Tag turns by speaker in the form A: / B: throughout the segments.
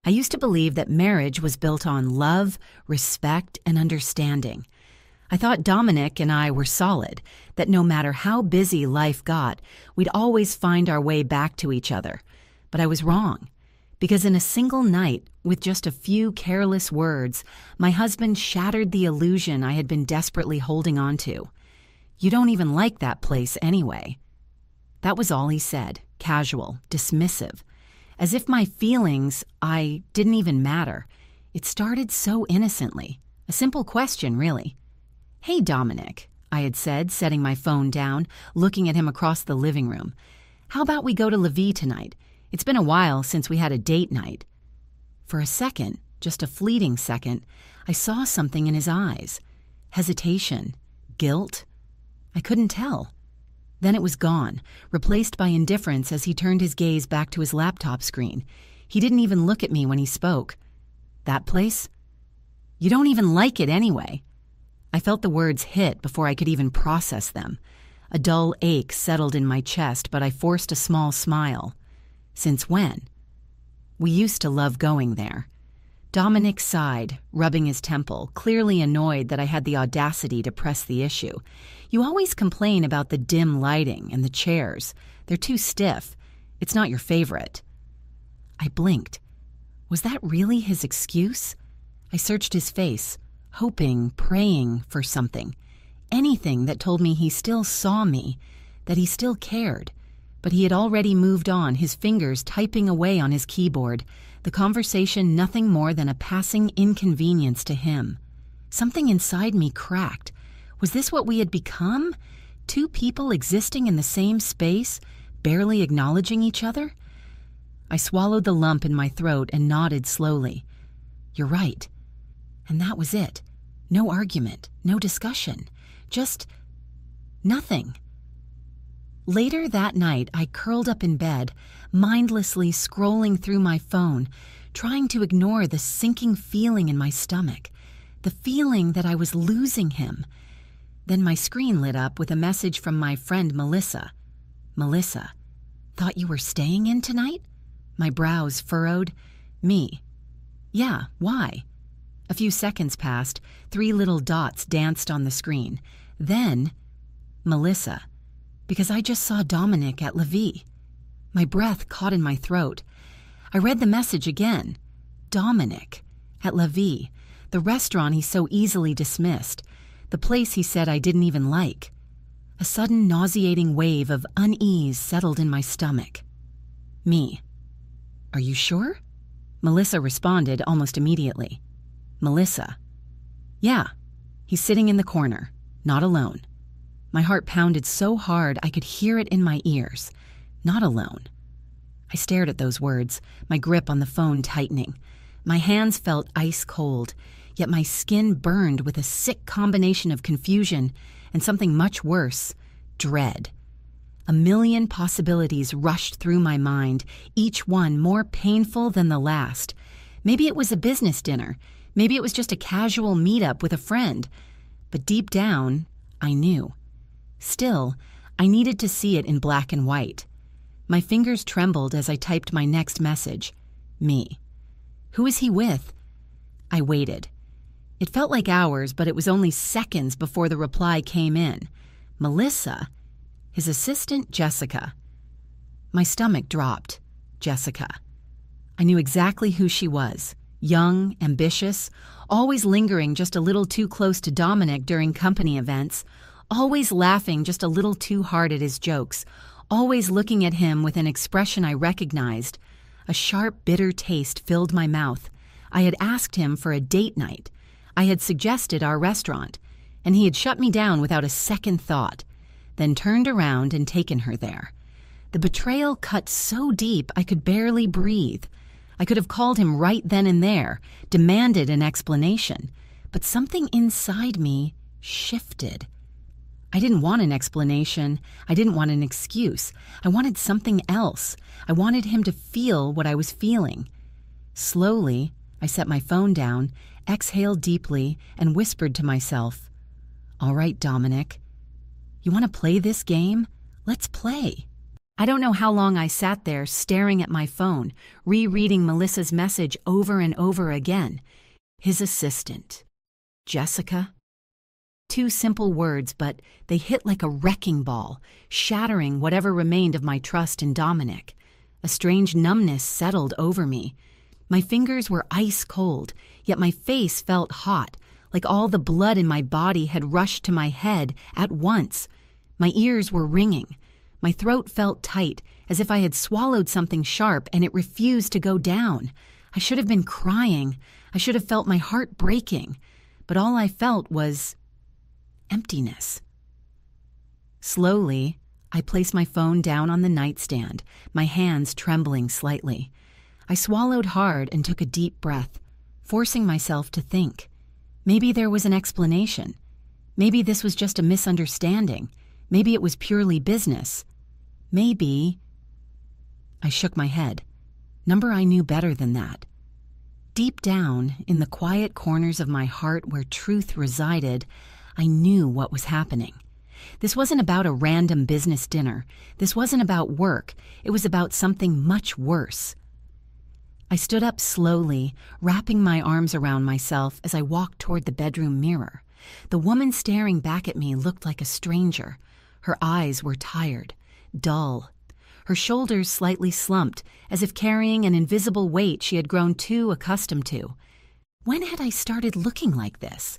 A: I used to believe that marriage was built on love, respect, and understanding. I thought Dominic and I were solid, that no matter how busy life got, we'd always find our way back to each other. But I was wrong, because in a single night, with just a few careless words, my husband shattered the illusion I had been desperately holding on to. "You don't even like that place anyway." That was all he said, casual, dismissive, as if my feelings, didn't even matter. It started so innocently. A simple question, really. "Hey, Dominic," I had said, setting my phone down, looking at him across the living room. "How about we go to La Vie tonight? It's been a while since we had a date night." For a second, just a fleeting second, I saw something in his eyes. Hesitation, guilt. I couldn't tell. Then it was gone, replaced by indifference as he turned his gaze back to his laptop screen. He didn't even look at me when he spoke. "That place? You don't even like it anyway." I felt the words hit before I could even process them. A dull ache settled in my chest, but I forced a small smile. "Since when?" "We used to love going there." Dominic sighed, rubbing his temple, clearly annoyed that I had the audacity to press the issue. "You always complain about the dim lighting and the chairs. They're too stiff. It's not your favorite." I blinked. Was that really his excuse? I searched his face, hoping, praying for something. Anything that told me he still saw me, that he still cared. But he had already moved on, his fingers typing away on his keyboard, the conversation nothing more than a passing inconvenience to him. Something inside me cracked. Was this what we had become? Two people existing in the same space, barely acknowledging each other? I swallowed the lump in my throat and nodded slowly. "You're right." And that was it. No argument, no discussion, just nothing. Later that night, I curled up in bed, mindlessly scrolling through my phone, trying to ignore the sinking feeling in my stomach, the feeling that I was losing him. Then my screen lit up with a message from my friend Melissa. "Melissa, thought you were staying in tonight?" My brows furrowed. "Me? Yeah, why?" A few seconds passed, 3 little dots danced on the screen. Then, "Melissa, because I just saw Dominic at La Vie." My breath caught in my throat. I read the message again. Dominic, at La Vie, the restaurant he so easily dismissed, the place he said I didn't even like. A sudden nauseating wave of unease settled in my stomach. "Me. Are you sure?" Melissa responded almost immediately. "Melissa. Yeah, he's sitting in the corner, not alone." My heart pounded so hard I could hear it in my ears. Not alone. I stared at those words, my grip on the phone tightening. My hands felt ice cold, yet my skin burned with a sick combination of confusion and something much worse, dread. A million possibilities rushed through my mind, each one more painful than the last. Maybe it was a business dinner. Maybe it was just a casual meetup with a friend. But deep down, I knew. Still, I needed to see it in black and white. My fingers trembled as I typed my next message. Me. Who is he with? I waited. It felt like hours, but it was only seconds before the reply came in. Melissa? His assistant, Jessica. My stomach dropped. Jessica. I knew exactly who she was. Young, ambitious, always lingering just a little too close to Dominic during company events, always laughing just a little too hard at his jokes, always looking at him with an expression I recognized. A sharp, bitter taste filled my mouth. I had asked him for a date night. I had suggested our restaurant, and he had shut me down without a second thought, then turned around and taken her there. The betrayal cut so deep I could barely breathe. I could have called him right then and there, demanded an explanation, but something inside me shifted. I didn't want an explanation. I didn't want an excuse. I wanted something else. I wanted him to feel what I was feeling. Slowly, I set my phone down, exhaled deeply, and whispered to myself, "All right, Dominic. You want to play this game? Let's play." I don't know how long I sat there staring at my phone, rereading Melissa's message over and over again. His assistant. Jessica? 2 simple words, but they hit like a wrecking ball, shattering whatever remained of my trust in Dominic. A strange numbness settled over me. My fingers were ice cold, yet my face felt hot, like all the blood in my body had rushed to my head at once. My ears were ringing. My throat felt tight, as if I had swallowed something sharp and it refused to go down. I should have been crying. I should have felt my heart breaking. But all I felt was emptiness. Slowly, I placed my phone down on the nightstand, my hands trembling slightly. I swallowed hard and took a deep breath, forcing myself to think. Maybe there was an explanation. Maybe this was just a misunderstanding. Maybe it was purely business. Maybe... I shook my head. Number I knew better than that. Deep down, in the quiet corners of my heart where truth resided, I knew what was happening. This wasn't about a random business dinner. This wasn't about work. It was about something much worse. I stood up slowly, wrapping my arms around myself as I walked toward the bedroom mirror. The woman staring back at me looked like a stranger. Her eyes were tired, dull. Her shoulders slightly slumped, as if carrying an invisible weight she had grown too accustomed to. When had I started looking like this?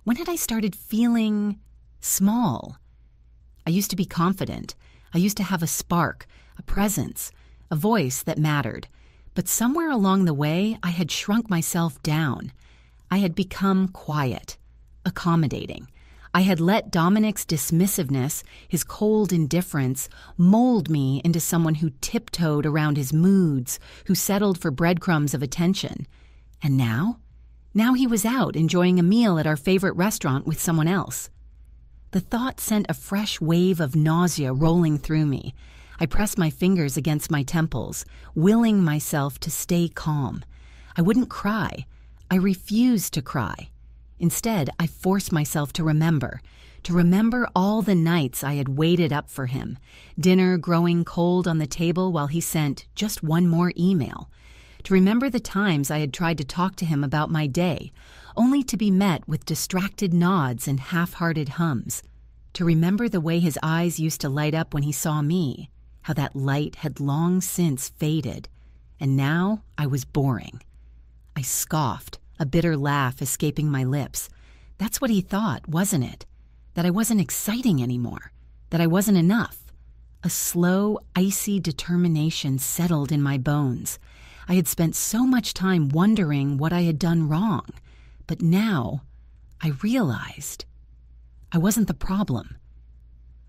A: When had I started feeling small? I used to be confident. I used to have a spark, a presence, a voice that mattered. But somewhere along the way, I had shrunk myself down. I had become quiet, accommodating. I had let Dominic's dismissiveness, his cold indifference, mold me into someone who tiptoed around his moods, who settled for breadcrumbs of attention. And now? Now he was out enjoying a meal at our favorite restaurant with someone else. The thought sent a fresh wave of nausea rolling through me. I pressed my fingers against my temples, willing myself to stay calm. I wouldn't cry. I refused to cry. Instead, I forced myself to remember all the nights I had waited up for him, dinner growing cold on the table while he sent just one more email, to remember the times I had tried to talk to him about my day, only to be met with distracted nods and half-hearted hums, to remember the way his eyes used to light up when he saw me, how that light had long since faded, and now I was boring. I scoffed, a bitter laugh escaping my lips. That's what he thought, wasn't it? That I wasn't exciting anymore, that I wasn't enough. A slow, icy determination settled in my bones. I had spent so much time wondering what I had done wrong, but now I realized I wasn't the problem.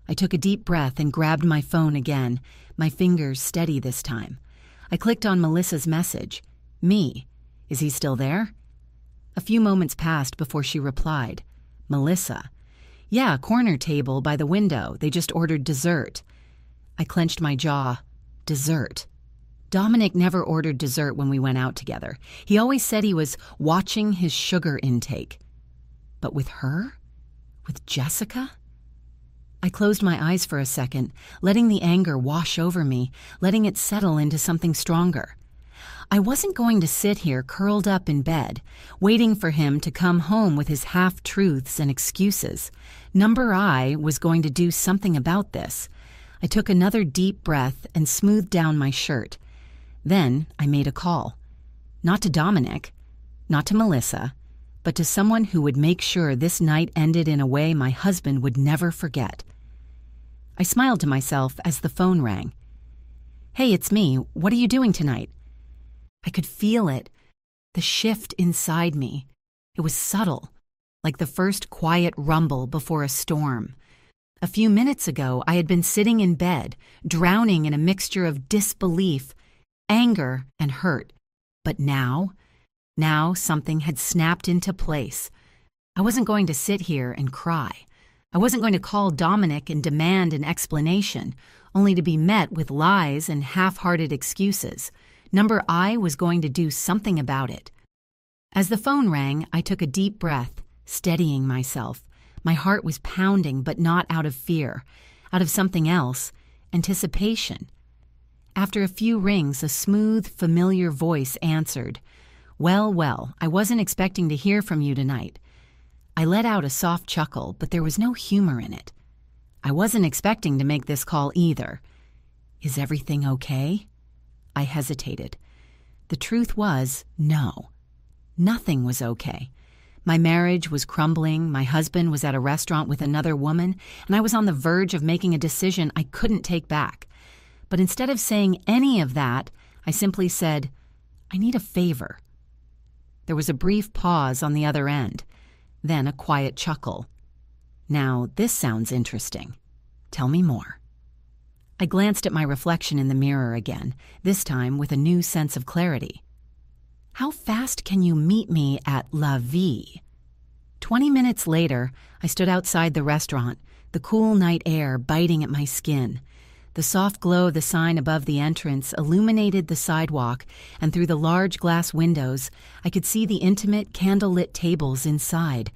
A: I took a deep breath and grabbed my phone again, my fingers steady this time. I clicked on Melissa's message. Me. Is he still there? A few moments passed before she replied. Melissa. Yeah, corner table by the window. They just ordered dessert. I clenched my jaw. Dessert. Dominic never ordered dessert when we went out together. He always said he was watching his sugar intake. But with her? With Jessica? I closed my eyes for a second, letting the anger wash over me, letting it settle into something stronger. I wasn't going to sit here curled up in bed, waiting for him to come home with his half-truths and excuses. Number I was going to do something about this. I took another deep breath and smoothed down my shirt. Then I made a call. Not to Dominic, not to Melissa, but to someone who would make sure this night ended in a way my husband would never forget. I smiled to myself as the phone rang. Hey, it's me. What are you doing tonight? I could feel it, the shift inside me. It was subtle, like the first quiet rumble before a storm. A few minutes ago, I had been sitting in bed, drowning in a mixture of disbelief, anger, and hurt. But now something had snapped into place. I wasn't going to sit here and cry. I wasn't going to call Dominic and demand an explanation, only to be met with lies and half-hearted excuses. Number I was going to do something about it. As the phone rang, I took a deep breath, steadying myself. My heart was pounding, but not out of fear, out of something else, anticipation, After a few rings, a smooth, familiar voice answered. "Well, well, I wasn't expecting to hear from you tonight." I let out a soft chuckle, but there was no humor in it. "I wasn't expecting to make this call either." "Is everything okay?" I hesitated. The truth was, no. Nothing was okay. My marriage was crumbling, my husband was at a restaurant with another woman, and I was on the verge of making a decision I couldn't take back. But instead of saying any of that, I simply said, "I need a favor." There was a brief pause on the other end, then a quiet chuckle. "Now, this sounds interesting. Tell me more." I glanced at my reflection in the mirror again, this time with a new sense of clarity. "How fast can you meet me at La Vie?" 20 minutes later, I stood outside the restaurant, the cool night air biting at my skin. The soft glow of the sign above the entrance illuminated the sidewalk, and through the large glass windows, I could see the intimate, candle-lit tables inside.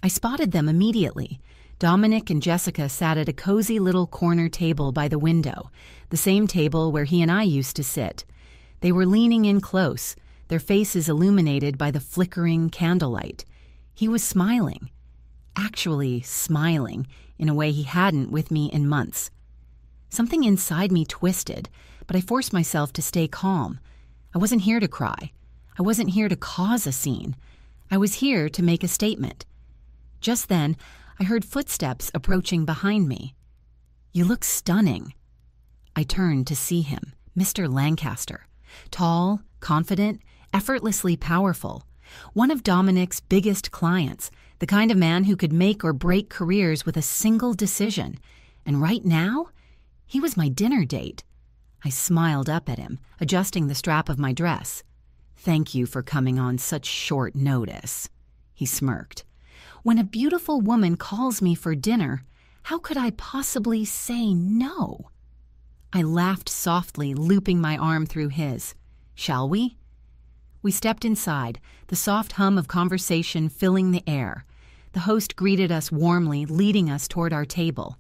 A: I spotted them immediately. Dominic and Jessica sat at a cozy little corner table by the window, the same table where he and I used to sit. They were leaning in close, their faces illuminated by the flickering candlelight. He was smiling. Actually smiling in a way he hadn't with me in months. Something inside me twisted, but I forced myself to stay calm. I wasn't here to cry. I wasn't here to cause a scene. I was here to make a statement. Just then, I heard footsteps approaching behind me. "You look stunning." I turned to see him, Mr. Lancaster. Tall, confident, effortlessly powerful. One of Dominic's biggest clients, the kind of man who could make or break careers with a single decision. And right now, he was my dinner date. I smiled up at him, adjusting the strap of my dress. "Thank you for coming on such short notice." He smirked. "When a beautiful woman calls me for dinner, how could I possibly say no?" I laughed softly, looping my arm through his. "Shall we?" We stepped inside, the soft hum of conversation filling the air. The host greeted us warmly, leading us toward our table.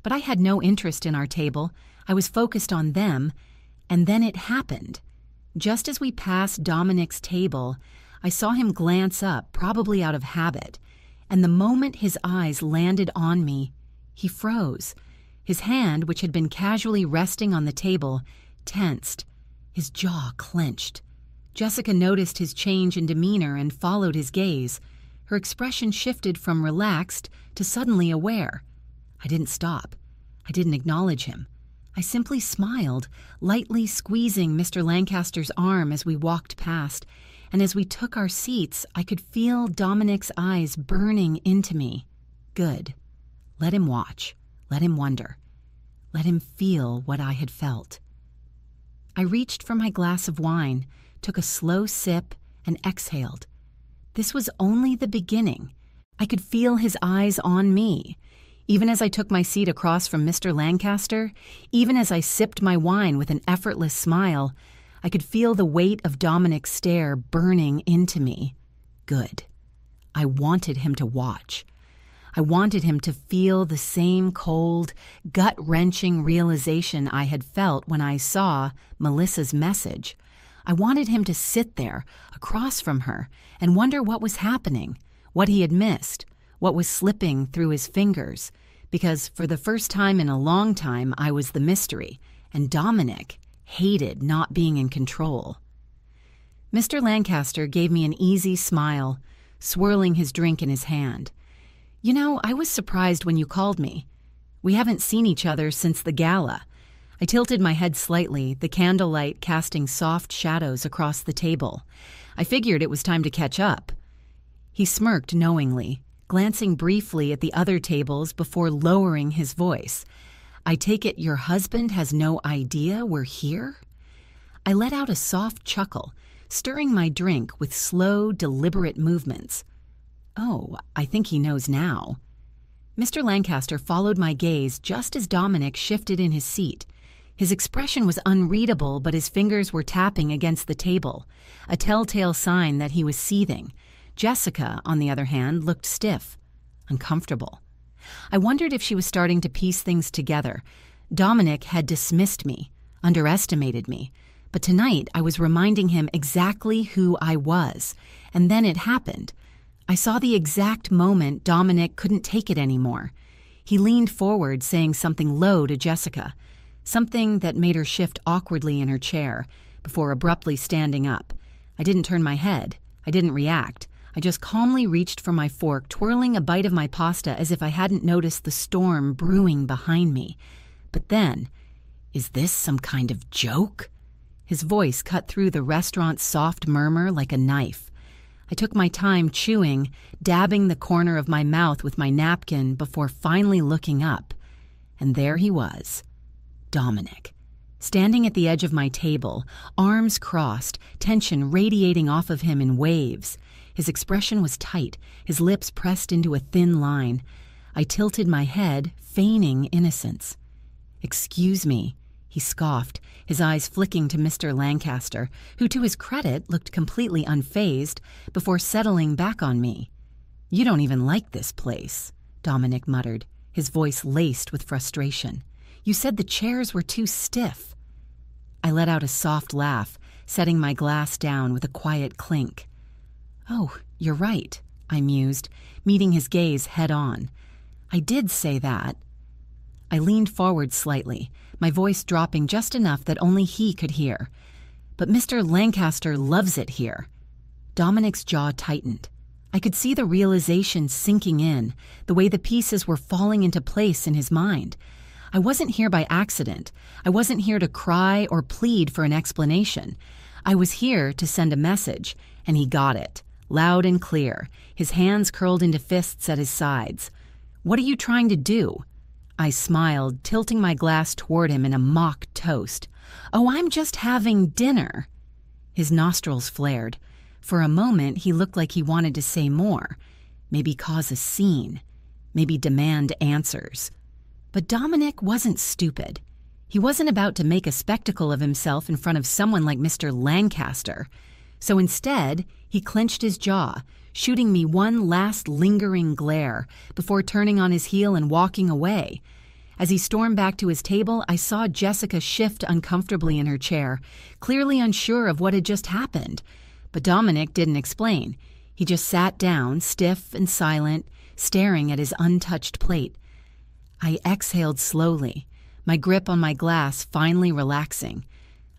A: But I had no interest in our table. I was focused on them, and then it happened. Just as we passed Dominic's table, I saw him glance up, probably out of habit, and the moment his eyes landed on me, he froze. His hand, which had been casually resting on the table, tensed. His jaw clenched. Jessica noticed his change in demeanor and followed his gaze. Her expression shifted from relaxed to suddenly aware. I didn't stop. I didn't acknowledge him. I simply smiled, lightly squeezing Mr. Lancaster's arm as we walked past, and as we took our seats, I could feel Dominic's eyes burning into me. Good. Let him watch. Let him wonder. Let him feel what I had felt. I reached for my glass of wine, took a slow sip, and exhaled. This was only the beginning. I could feel his eyes on me. Even as I took my seat across from Mr. Lancaster, even as I sipped my wine with an effortless smile, I could feel the weight of Dominic's stare burning into me. Good. I wanted him to watch. I wanted him to feel the same cold, gut-wrenching realization I had felt when I saw Melissa's message. I wanted him to sit there, across from her, and wonder what was happening, what he had missed, what was slipping through his fingers, because for the first time in a long time I was the mystery, and Dominic hated not being in control. Mr. Lancaster gave me an easy smile, swirling his drink in his hand. "You know, I was surprised when you called me. We haven't seen each other since the gala." I tilted my head slightly, the candlelight casting soft shadows across the table. I figured it was time to catch up. He smirked knowingly, glancing briefly at the other tables before lowering his voice. "I take it your husband has no idea we're here?" I let out a soft chuckle, stirring my drink with slow, deliberate movements. "Oh, I think he knows now." Mr. Lancaster followed my gaze just as Dominic shifted in his seat. His expression was unreadable, but his fingers were tapping against the table, a telltale sign that he was seething. Jessica, on the other hand, looked stiff, uncomfortable. I wondered if she was starting to piece things together. Dominic had dismissed me. underestimated me. But tonight I was reminding him exactly who I was. And then it happened. I saw the exact moment Dominic couldn't take it anymore. He leaned forward, saying something low to Jessica, something that made her shift awkwardly in her chair, before abruptly standing up. I didn't turn my head. I didn't react. I just calmly reached for my fork, twirling a bite of my pasta as if I hadn't noticed the storm brewing behind me. But then, is this some kind of joke? His voice cut through the restaurant's soft murmur like a knife. I took my time chewing, dabbing the corner of my mouth with my napkin before finally looking up. And there he was, Dominic, standing at the edge of my table, arms crossed, tension radiating off of him in waves. His expression was tight, his lips pressed into a thin line. I tilted my head, feigning innocence. "Excuse me," he scoffed, his eyes flicking to Mr. Lancaster, who to his credit looked completely unfazed, before settling back on me. "You don't even like this place," Dominic muttered, his voice laced with frustration. "You said the chairs were too stiff." I let out a soft laugh, setting my glass down with a quiet clink. "Oh, you're right," I mused, meeting his gaze head-on. "I did say that." I leaned forward slightly, my voice dropping just enough that only he could hear. "But Mr. Lancaster loves it here." Dominic's jaw tightened. I could see the realization sinking in, the way the pieces were falling into place in his mind. I wasn't here by accident. I wasn't here to cry or plead for an explanation. I was here to send a message, and he got it, loud and clear, his hands curled into fists at his sides. "What are you trying to do?" I smiled, tilting my glass toward him in a mock toast. "Oh, I'm just having dinner." His nostrils flared. For a moment, he looked like he wanted to say more, maybe cause a scene, maybe demand answers. But Dominic wasn't stupid. He wasn't about to make a spectacle of himself in front of someone like Mr. Lancaster. So instead, he clenched his jaw, shooting me one last lingering glare before turning on his heel and walking away. As he stormed back to his table, I saw Jessica shift uncomfortably in her chair, clearly unsure of what had just happened. But Dominic didn't explain. He just sat down, stiff and silent, staring at his untouched plate. I exhaled slowly, my grip on my glass finally relaxing.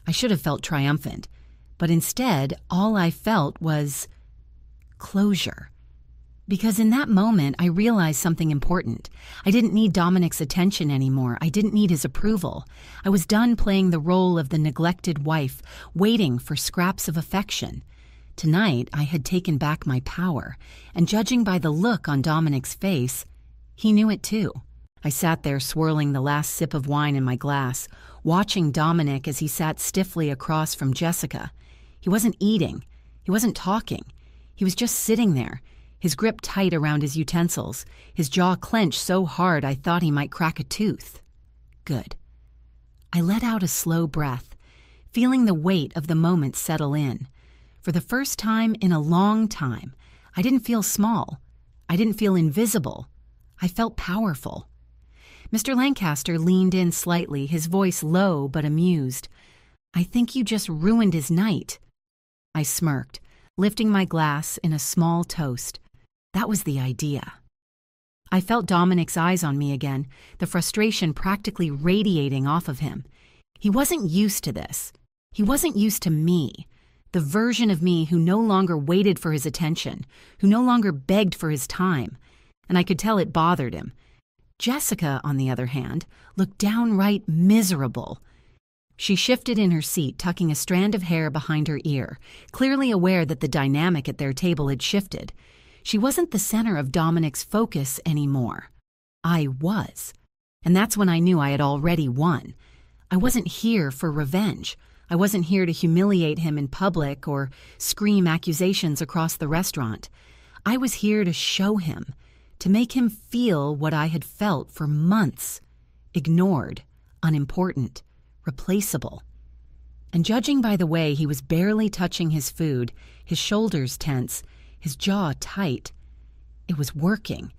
A: I should have felt triumphant, but instead, all I felt was closure. Because in that moment, I realized something important. I didn't need Dominic's attention anymore. I didn't need his approval. I was done playing the role of the neglected wife, waiting for scraps of affection. Tonight, I had taken back my power, and judging by the look on Dominic's face, he knew it too. I sat there swirling the last sip of wine in my glass, watching Dominic as he sat stiffly across from Jessica. He wasn't eating. He wasn't talking. He was just sitting there, his grip tight around his utensils, his jaw clenched so hard I thought he might crack a tooth. Good. I let out a slow breath, feeling the weight of the moment settle in. For the first time in a long time, I didn't feel small. I didn't feel invisible. I felt powerful. Mr. Lancaster leaned in slightly, his voice low but amused. "I think you just ruined his night." I smirked, lifting my glass in a small toast. That was the idea. I felt Dominic's eyes on me again, the frustration practically radiating off of him. He wasn't used to this. He wasn't used to me, the version of me who no longer waited for his attention, who no longer begged for his time, and I could tell it bothered him. Jessica, on the other hand, looked downright miserable. She shifted in her seat, tucking a strand of hair behind her ear, clearly aware that the dynamic at their table had shifted. She wasn't the center of Dominic's focus anymore. I was. And that's when I knew I had already won. I wasn't here for revenge. I wasn't here to humiliate him in public or scream accusations across the restaurant. I was here to show him, to make him feel what I had felt for months. Ignored, unimportant, replaceable. And judging by the way he was barely touching his food, his shoulders tense, his jaw tight, it was working.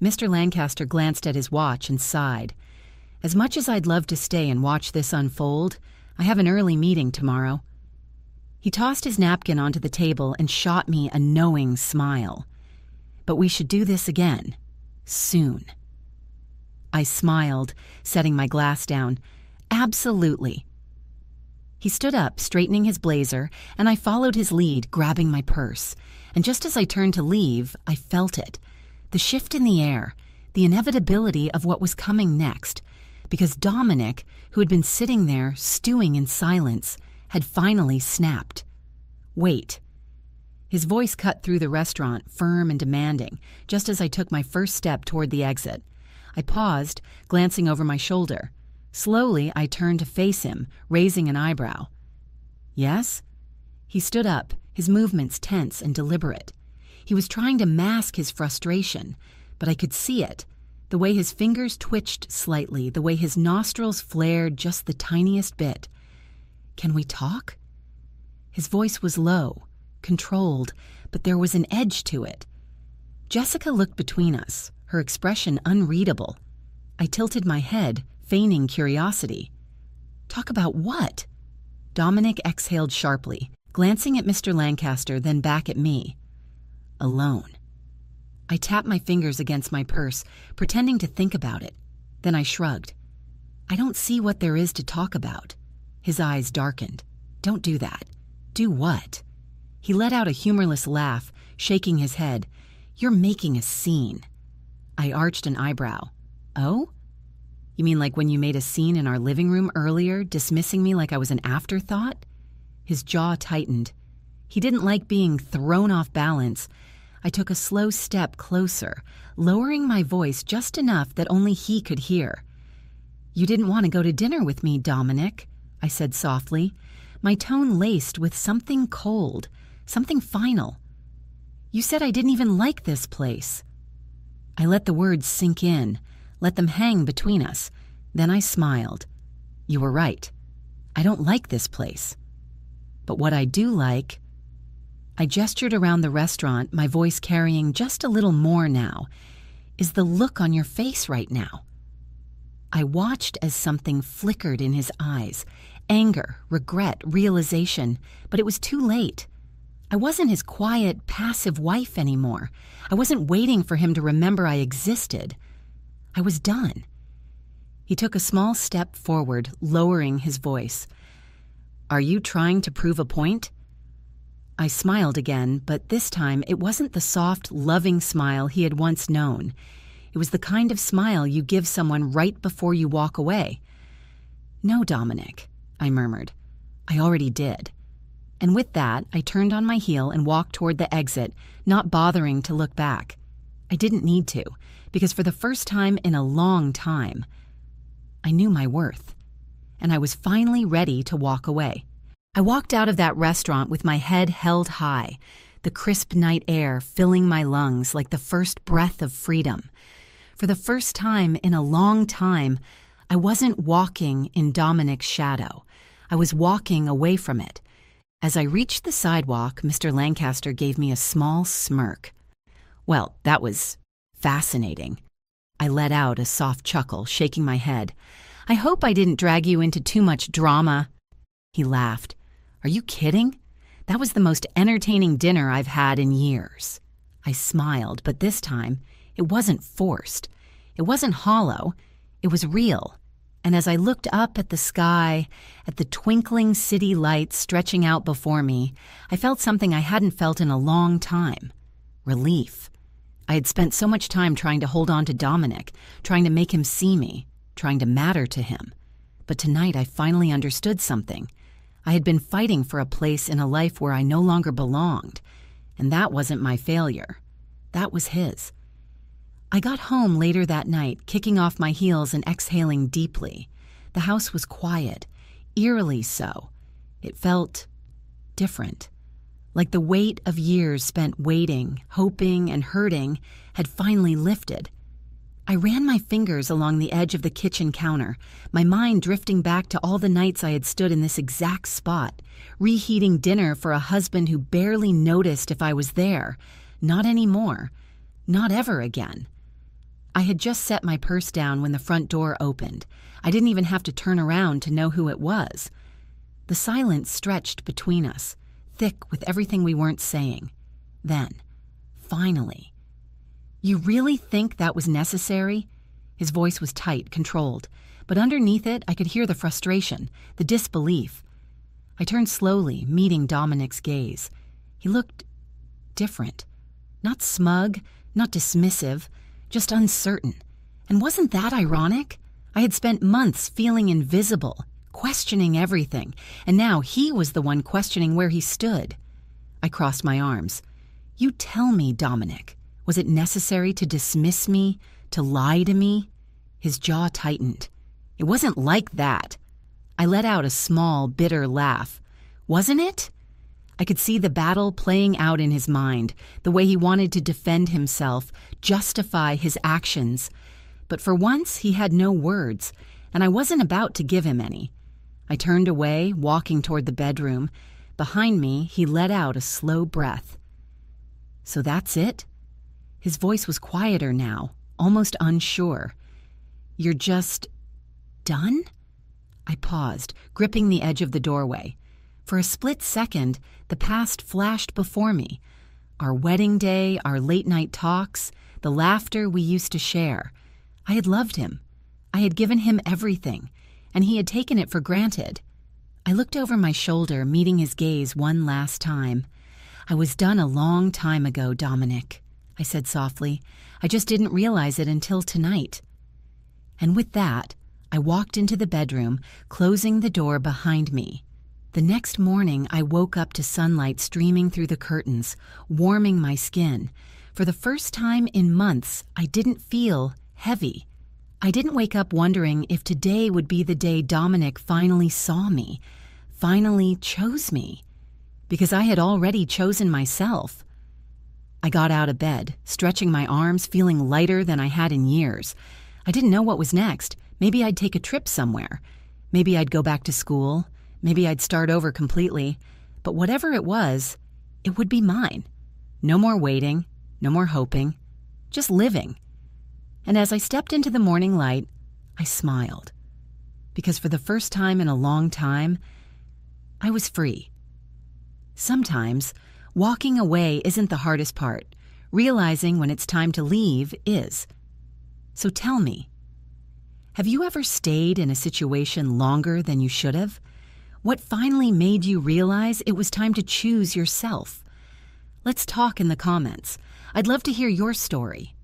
A: Mr. Lancaster glanced at his watch and sighed. As much as I'd love to stay and watch this unfold, I have an early meeting tomorrow." He tossed his napkin onto the table and shot me a knowing smile. "But we should do this again. Soon." I smiled, setting my glass down. "Absolutely." He stood up, straightening his blazer, and I followed his lead, grabbing my purse. And just as I turned to leave, I felt it. The shift in the air, the inevitability of what was coming next. Because Dominic, who had been sitting there, stewing in silence, had finally snapped. "Wait." His voice cut through the restaurant, firm and demanding, just as I took my first step toward the exit. I paused, glancing over my shoulder. Slowly, I turned to face him, raising an eyebrow. "Yes?" He stood up, his movements tense and deliberate. He was trying to mask his frustration, but I could see it. The way his fingers twitched slightly, the way his nostrils flared just the tiniest bit. "Can we talk?" His voice was low, controlled, but there was an edge to it. Jessica looked between us, her expression unreadable. I tilted my head, feigning curiosity. "Talk about what?" Dominic exhaled sharply, glancing at Mr. Lancaster, then back at me. "Alone." I tapped my fingers against my purse, pretending to think about it. Then I shrugged. "I don't see what there is to talk about." His eyes darkened. "Don't do that." "Do what?" He let out a humorless laugh, shaking his head. "You're making a scene." I arched an eyebrow. "Oh? You mean like when you made a scene in our living room earlier, dismissing me like I was an afterthought?" His jaw tightened. He didn't like being thrown off balance. I took a slow step closer, lowering my voice just enough that only he could hear. "You didn't want to go to dinner with me, Dominic," I said softly, my tone laced with something cold, something final. "You said I didn't even like this place." I let the words sink in, let them hang between us. Then I smiled. "You were right. I don't like this place. But what I do like..." I gestured around the restaurant, my voice carrying just a little more now, "is the look on your face right now." I watched as something flickered in his eyes. Anger, regret, realization, but it was too late. I wasn't his quiet, passive wife anymore. I wasn't waiting for him to remember I existed. I was done. He took a small step forward, lowering his voice. "Are you trying to prove a point?" I smiled again, but this time it wasn't the soft, loving smile he had once known. It was the kind of smile you give someone right before you walk away. "No, Dominic," I murmured. "I already did." And with that, I turned on my heel and walked toward the exit, not bothering to look back. I didn't need to, because for the first time in a long time, I knew my worth. And I was finally ready to walk away. I walked out of that restaurant with my head held high, the crisp night air filling my lungs like the first breath of freedom. For the first time in a long time, I wasn't walking in Dominic's shadow. I was walking away from it. As I reached the sidewalk, Mr. Lancaster gave me a small smirk. "Well, that was fascinating." I let out a soft chuckle, shaking my head. "I hope I didn't drag you into too much drama." He laughed. "Are you kidding? That was the most entertaining dinner I've had in years." I smiled, but this time, it wasn't forced. It wasn't hollow. It was real. And as I looked up at the sky, at the twinkling city lights stretching out before me, I felt something I hadn't felt in a long time. Relief. I had spent so much time trying to hold on to Dominic, trying to make him see me, trying to matter to him. But tonight I finally understood something. I had been fighting for a place in a life where I no longer belonged, and that wasn't my failure. That was his. I got home later that night, kicking off my heels and exhaling deeply. The house was quiet, eerily so. It felt different, like the weight of years spent waiting, hoping, and hurting had finally lifted. I ran my fingers along the edge of the kitchen counter, my mind drifting back to all the nights I had stood in this exact spot, reheating dinner for a husband who barely noticed if I was there. Not anymore. Not ever again. I had just set my purse down when the front door opened. I didn't even have to turn around to know who it was. The silence stretched between us, thick with everything we weren't saying. Then, finally, "You really think that was necessary?" His voice was tight, controlled, but underneath it I could hear the frustration, the disbelief. I turned slowly, meeting Dominic's gaze. He looked different. Not smug, not dismissive, just uncertain. And wasn't that ironic? I had spent months feeling invisible, questioning everything, and now he was the one questioning where he stood. I crossed my arms. "You tell me, Dominic, was it necessary to dismiss me, to lie to me?" His jaw tightened. "It wasn't like that." I let out a small, bitter laugh. "Wasn't it?" I could see the battle playing out in his mind, the way he wanted to defend himself, justify his actions. But for once, he had no words, and I wasn't about to give him any. I turned away, walking toward the bedroom. Behind me, he let out a slow breath. "So that's it?" His voice was quieter now, almost unsure. "You're just done?" I paused, gripping the edge of the doorway. For a split second, the past flashed before me. Our wedding day, our late-night talks, the laughter we used to share. I had loved him. I had given him everything, and he had taken it for granted. I looked over my shoulder, meeting his gaze one last time. "I was done a long time ago, Dominic," I said softly. "I just didn't realize it until tonight." And with that, I walked into the bedroom, closing the door behind me. The next morning, I woke up to sunlight streaming through the curtains, warming my skin. For the first time in months, I didn't feel heavy. I didn't wake up wondering if today would be the day Dominic finally saw me, finally chose me, because I had already chosen myself. I got out of bed, stretching my arms, feeling lighter than I had in years. I didn't know what was next. Maybe I'd take a trip somewhere. Maybe I'd go back to school. Maybe I'd start over completely. But whatever it was, it would be mine. No more waiting, no more hoping, just living. And as I stepped into the morning light, I smiled. Because for the first time in a long time, I was free. Sometimes, walking away isn't the hardest part. Realizing when it's time to leave is. So tell me, have you ever stayed in a situation longer than you should have? What finally made you realize it was time to choose yourself? Let's talk in the comments. I'd love to hear your story.